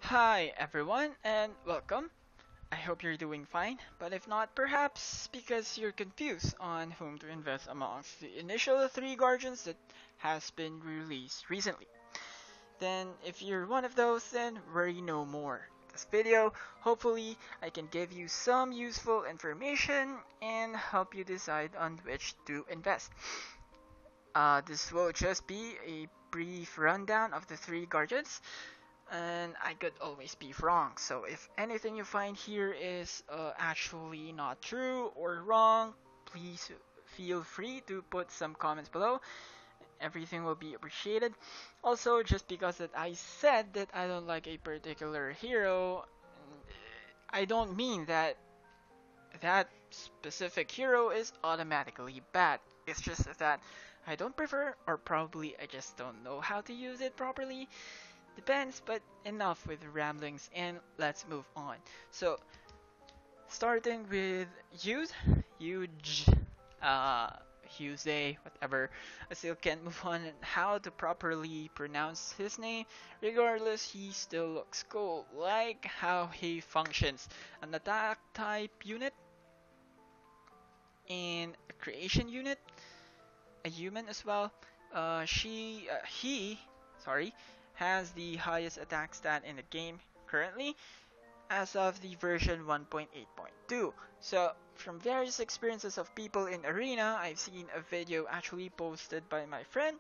Hi everyone and welcome. I hope you're doing fine, but if not, perhaps because you're confused on whom to invest amongst the initial three guardians that has been released recently. Then if you're one of those, then worry no more. This video, hopefully I can give you some useful information and help you decide on which to invest. This will just be a brief rundown of the three guardians, and I could always be wrong. So if anything you find here is actually not true or wrong, please feel free to put some comments below. Everything will be appreciated. Also, just because that I said that I don't like a particular hero, I don't mean that that specific hero is automatically bad. It's just that I don't prefer, or probably I just don't know how to use it properly. Depends, but enough with ramblings and let's move on. So, starting with huge, uh, Huse, whatever. I still can't move on how to properly pronounce his name. Regardless, he still looks cool. Like how he functions. An attack type unit and a creation unit, a human as well. He, sorry, has the highest attack stat in the game currently as of the version 1.8.2. So, from various experiences of people in Arena, I've seen a video actually posted by my friend.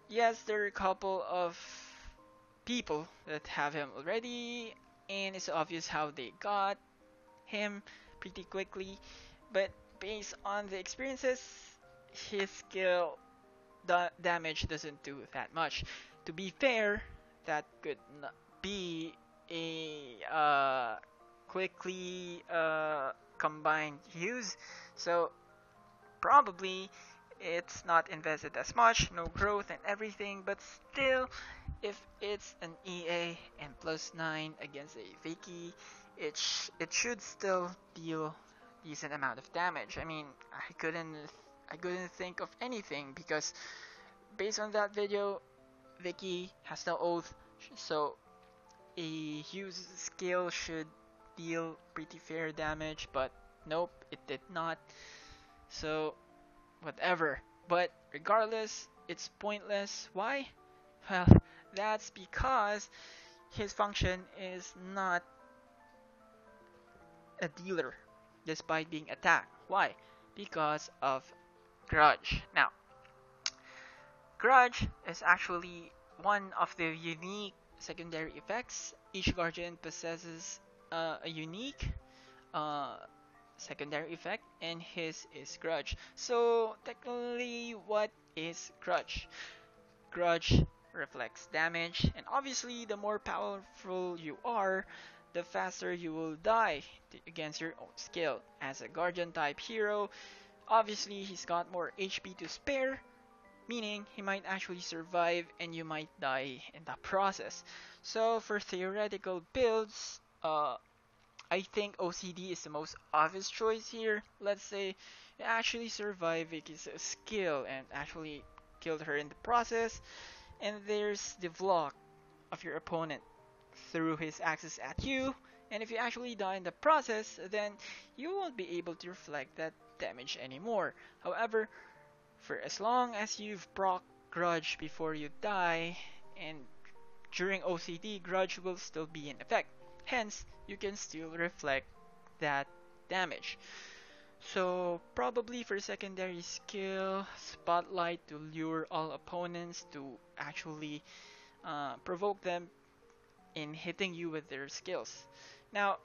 Yes, there are a couple of people that have him already, and it's obvious how they got him pretty quickly. But based on the experiences, his skill damage doesn't do that much. To be fair, that could not be a quickly combined use, so probably it's not invested as much, no growth and everything, but still, if it's an EA and +9 against a Vicky, it should still deal decent amount of damage. I mean, I couldn't think of anything because based on that video, Vicky has no oath, so a Hughes skill should deal pretty fair damage, but nope, it did not. So, whatever. But regardless, it's pointless. Why? Well, that's because his function is not a dealer, despite being attacked. Why? Because of Grudge. Now, Grudge is actually one of the unique secondary effects. Each Guardian possesses a unique uh, secondary effect, and his is Grudge. So, technically, what is Grudge? Grudge reflects damage, and obviously, the more powerful you are, the faster you will die against your own skill. As a Guardian type hero, obviously, he's got more HP to spare, meaning he might actually survive and you might die in the process. So for theoretical builds, I think OCD is the most obvious choice here. Let's say you actually survive Vicky's skill and actually killed her in the process, and there's the block of your opponent through his axis at you, and if you actually die in the process, then you won't be able to reflect that damage anymore. However, for as long as you've proc Grudge before you die, and during OCD, Grudge will still be in effect. Hence, you can still reflect that damage. So, probably for secondary skill, Spotlight to lure all opponents to actually provoke them in hitting you with their skills. Now,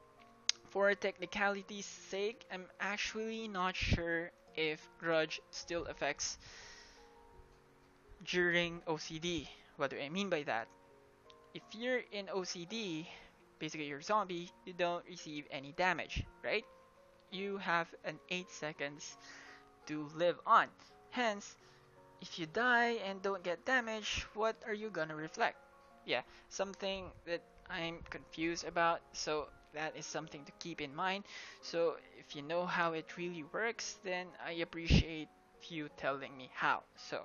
for technicality's sake, I'm actually not sure if Grudge still affects during OCD. What do I mean by that? If you're in OCD, basically you're a zombie, you don't receive any damage, right? You have an 8 seconds to live on. Hence, if you die and don't get damage, what are you gonna reflect? Yeah, something that I'm confused about, so that is something to keep in mind. So if you know how it really works, then I appreciate you telling me how. So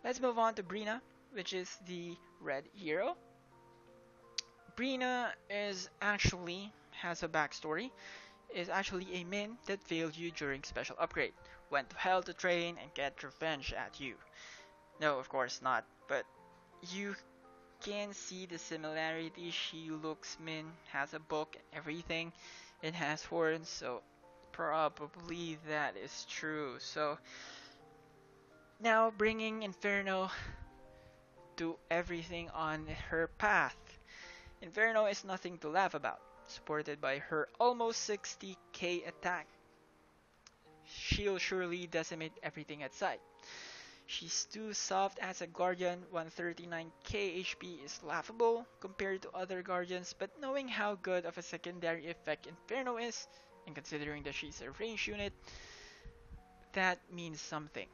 let's move on to Brina, which is the red hero. Sabrina is actually has a backstory. Is actually a min that failed you during special upgrade. Went to hell to train and get revenge at you. No, of course not. But you can see the similarity. She looks min, has a book and everything. It has horns, so probably that is true. So now bringing Inferno to everything on her path. Inferno is nothing to laugh about. Supported by her almost 60k attack, she'll surely decimate everything at sight. She's too soft as a guardian. 139k HP is laughable compared to other guardians, but knowing how good of a secondary effect Inferno is, and considering that she's a range unit, that means something.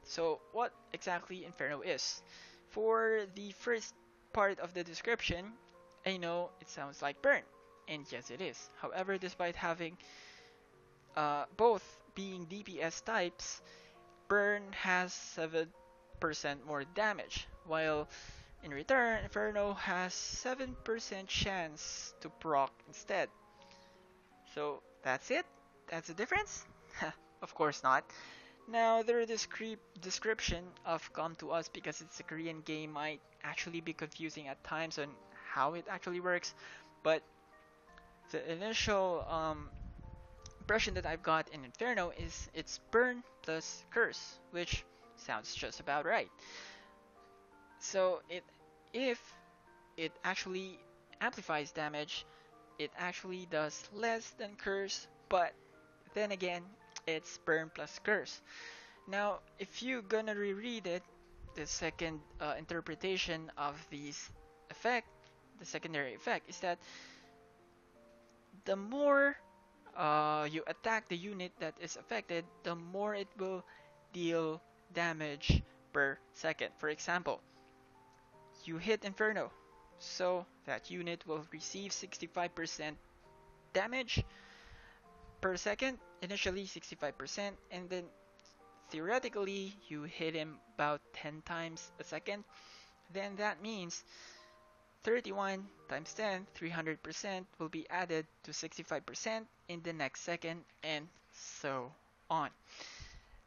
So what exactly Inferno is? For the first part of the description, I know it sounds like burn, and yes it is. However, despite having both being DPS types, burn has 7% more damage, while in return, Inferno has 7% chance to proc instead. So that's it? That's the difference? Of course not. Now, their description of Come to Us, because it's a Korean game, might actually be confusing at times on how it actually works, but the initial impression that I've got in Inferno is it's burn plus curse, which sounds just about right. So if it actually amplifies damage, it actually does less than curse, but then again, it's burn plus curse. Now, if you're gonna reread it, the second interpretation of this effect, the secondary effect, is that the more you attack the unit that is affected, the more it will deal damage per second. For example, you hit Inferno, so that unit will receive 65% damage per second, initially 65%, and then theoretically you hit him about 10 times a second, then that means 31 times 10, 300% will be added to 65% in the next second, and so on.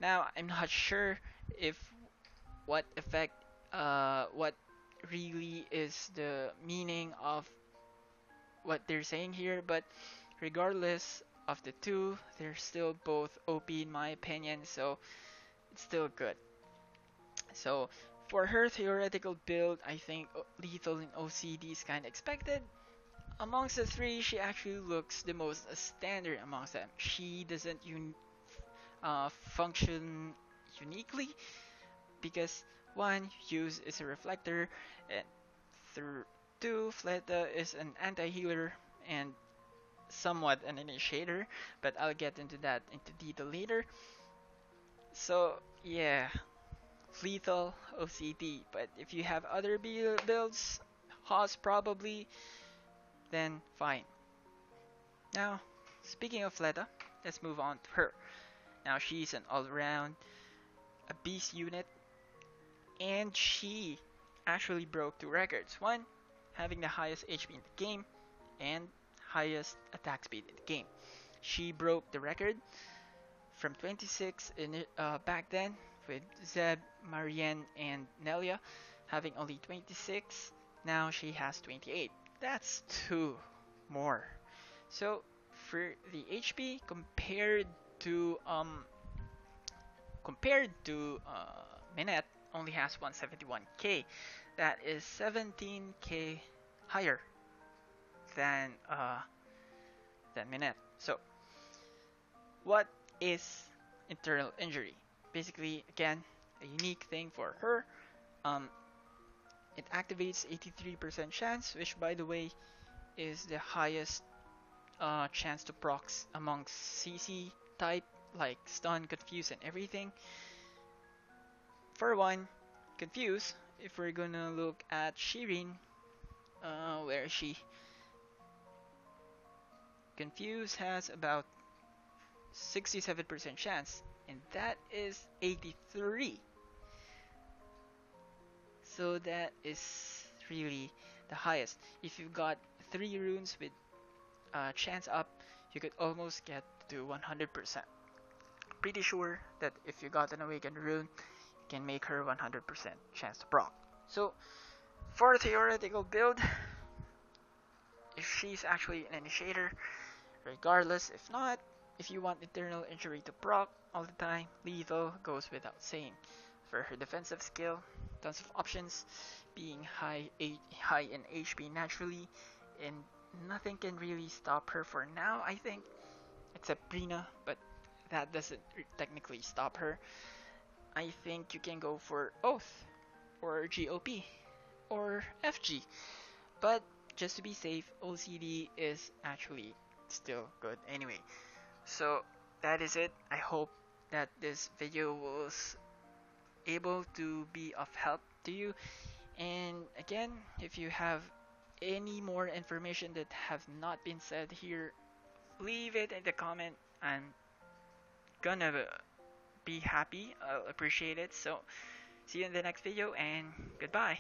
Now, I'm not sure if what effect, what really is the meaning of what they're saying here, but regardless of the two, they're still both OP in my opinion, so it's still good. So for her theoretical build, I think lethal in OCD is kind of expected. Amongst the three, she actually looks the most standard amongst them. She doesn't function uniquely because one, Hughes is a reflector, and two, Fletta is an anti-healer and somewhat an initiator, but I'll get into that into detail later. So yeah, lethal OCD, but if you have other builds, Haas probably, then fine. Now, speaking of Fletta, let's move on to her. Now she's an all-around a beast unit, and she actually broke two records. One, having the highest HP in the game, and highest attack speed in the game. She broke the record from 26 back then with Zeb, Marianne, and Nelia having only 26. Now she has 28. That's two more. So for the HP compared to Minette only has 171k. That is 17k higher than Minette. So what is internal injury? Basically, again, a unique thing for her. It activates 83% chance, which by the way is the highest chance to procs amongst CC type like stun, confuse, and everything. For one, confuse. If we're gonna look at Shirin, where is she? Confuse has about 67% chance, and that is 83. So that is really the highest. If you've got 3 runes with chance up, you could almost get to 100%. Pretty sure that if you got an awakened rune, you can make her 100% chance to proc. So for a theoretical build, if she's actually an initiator, regardless, if not, if you want Eternal Injury to proc all the time, Levo goes without saying. For her defensive skill, tons of options, being high in HP naturally, and nothing can really stop her for now, I think, except Brina, but that doesn't technically stop her. I think you can go for Oath, or GOP, or FG, but just to be safe, OCD is actually still good anyway. So that is it. I hope that this video was able to be of help to you. And again, if you have any more information that have not been said here, leave it in the comment. I'm gonna be happy. I'll appreciate it. So see you in the next video and goodbye.